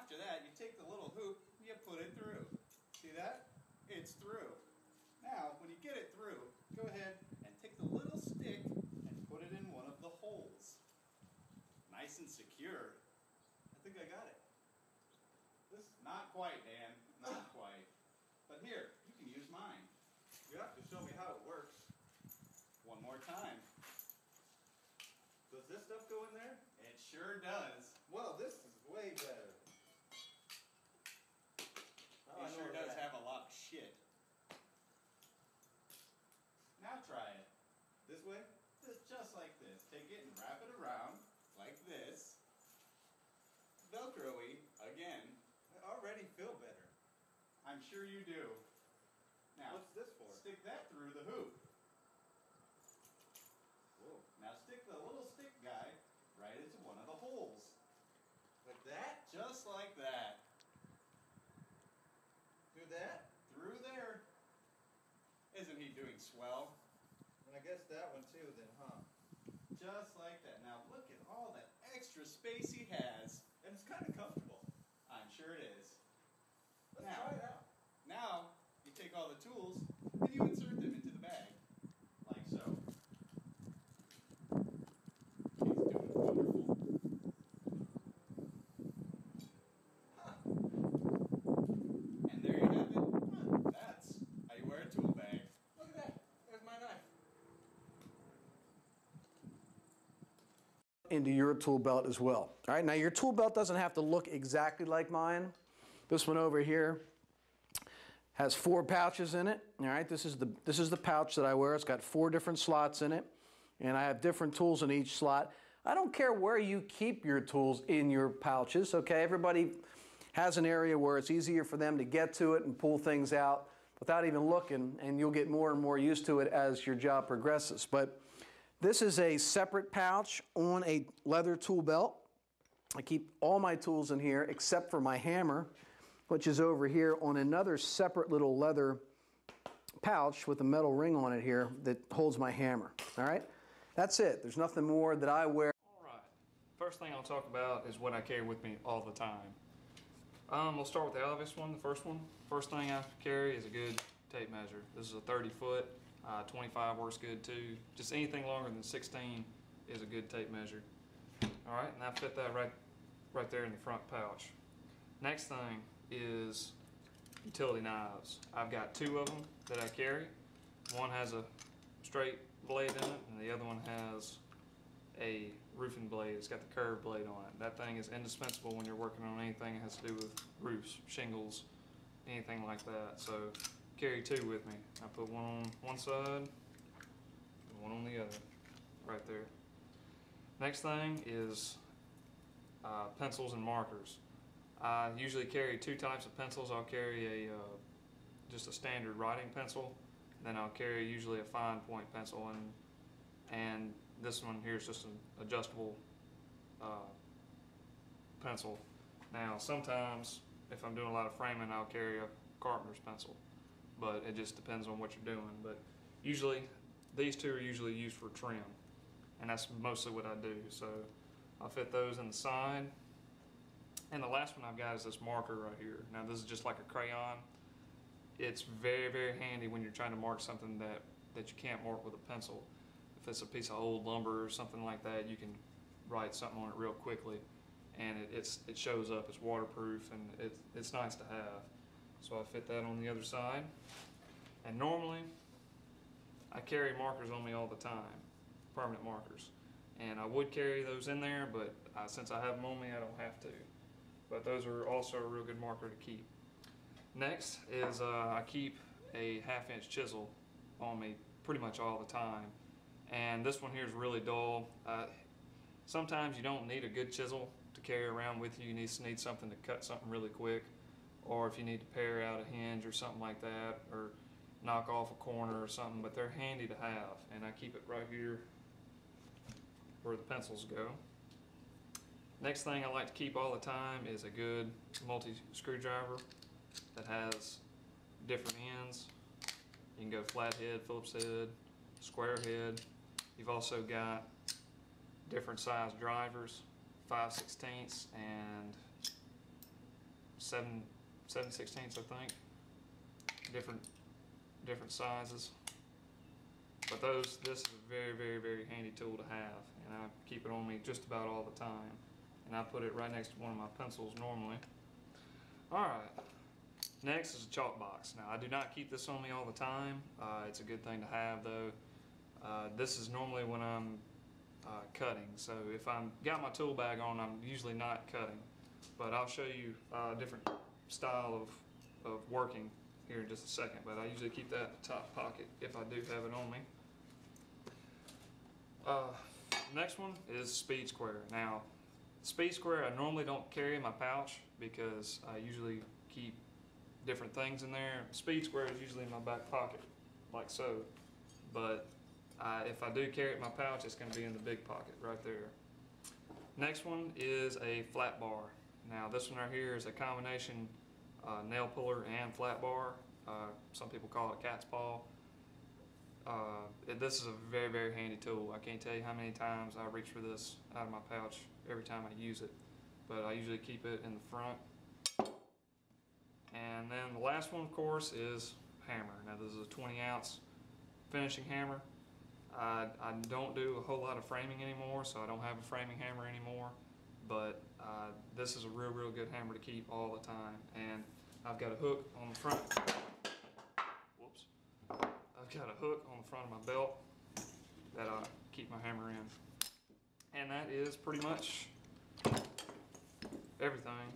after that, you take the little hoop, you put it through. See that? It's through. Now, when you get it through, go ahead and take the little stick and put it in one of the holes. Nice and secure. I think I got it. This, not quite, Dan. Not quite. But here, you can use mine. You have to show me how it works. One more time. Does this stuff go in there? It sure does. Well, this is way better. It sure does have a lot of shit. Now try it. This way? Just like this. Take it and wrap it around like this. Velcro-y again. I already feel better. I'm sure you do. Now, what's this for? Stick that through the hoop. Whoa. Now stick the little stick guy right into one of the holes. Like that? Just like that. Through that? Through there. Isn't he doing swell? And I guess that one too then, huh? Just like that. Now look at all that extra space he has. And it's kind of comfortable. I'm sure it is. Let's try it out. Now, you take all the tools and you insert them into the bag. Like so. He's doing wonderful. Huh. And there you have it. Huh. That's how you wear a tool bag. Look at that. There's my knife. Into your tool belt as well. All right, now your tool belt doesn't have to look exactly like mine. This one over here has 4 pouches in it. All right, this is the pouch that I wear. It's got 4 different slots in it, and I have different tools in each slot. I don't care where you keep your tools in your pouches, okay? Everybody has an area where it's easier for them to get to it and pull things out without even looking, and you'll get more and more used to it as your job progresses. But this is a separate pouch on a leather tool belt. I keep all my tools in here except for my hammer, which is over here on another separate little leather pouch with a metal ring on it here that holds my hammer. All right? That's it. There's nothing more that I wear. All right. First thing I'll talk about is what I carry with me all the time. We'll start with the obvious one, the first one. First thing I carry is a good tape measure. This is a 30 foot. 25 works good too. Just anything longer than 16 is a good tape measure. All right, and I fit that right there in the front pouch. Next thing is utility knives. I've got 2 of them that I carry. One has a straight blade in it, and the other one has a roofing blade. It's got the curved blade on it. That thing is indispensable when you're working on anything that has to do with roofs, shingles, anything like that. So carry 2 with me. I put one on one side and one on the other, right there. Next thing is pencils and markers. I usually carry 2 types of pencils. I'll carry just a standard writing pencil, then I'll carry usually a fine point pencil, and this one here is just an adjustable pencil. Now sometimes if I'm doing a lot of framing, I'll carry a carpenter's pencil, but it just depends on what you're doing. But usually these 2 are usually used for trim, and that's mostly what I do. So I'll fit those in the side. And the last one I've got is this marker right here. Now this is just like a crayon. It's very, very handy when you're trying to mark something that you can't mark with a pencil. If it's a piece of old lumber or something like that, you can write something on it real quickly, and it shows up. It's waterproof, and it's nice to have. So I fit that on the other side. And normally I carry markers on me all the time, permanent markers, and I would carry those in there, but since I have them on me, I don't have to. But those are also a real good marker to keep. Next is I keep a 1/2 inch chisel on me pretty much all the time, and this one here is really dull. Sometimes you don't need a good chisel to carry around with you. You just need something to cut something really quick, or if you need to pare out a hinge or something like that, or knock off a corner or something. But they're handy to have, and I keep it right here where the pencils go. Next thing I like to keep all the time is a good multi-screwdriver that has different ends. You can go flat head, Phillips head, square head. You've also got different size drivers, 5/16 and 7/16, I think. Different sizes. But this is a very, very, very handy tool to have, and I keep it on me just about all the time. And I put it right next to one of my pencils normally. All right. Next is a chalk box. Now, I do not keep this on me all the time. It's a good thing to have, though. This is normally when I'm cutting. So if I'm got my tool bag on, I'm usually not cutting. But I'll show you a different style of working here in just a second. But I usually keep that in the top pocket if I do have it on me. Next one is Speed Square. Now, Speed Square I normally don't carry in my pouch because I usually keep different things in there. Speed Square is usually in my back pocket, like so. But if I do carry it in my pouch, it's going to be in the big pocket right there. Next one is a flat bar. Now this one right here is a combination nail puller and flat bar. Some people call it cat's paw. This is a very, very handy tool. I can't tell you how many times I reach for this out of my pouch every time I use it. But I usually keep it in the front. And then the last one, of course, is hammer. Now this is a 20-ounce finishing hammer. I don't do a whole lot of framing anymore, so I don't have a framing hammer anymore. But this is a real, real good hammer to keep all the time. And I've got a hook on the front. Whoops. I've got a hook on the front of my belt that I keep my hammer in. And that is pretty much everything.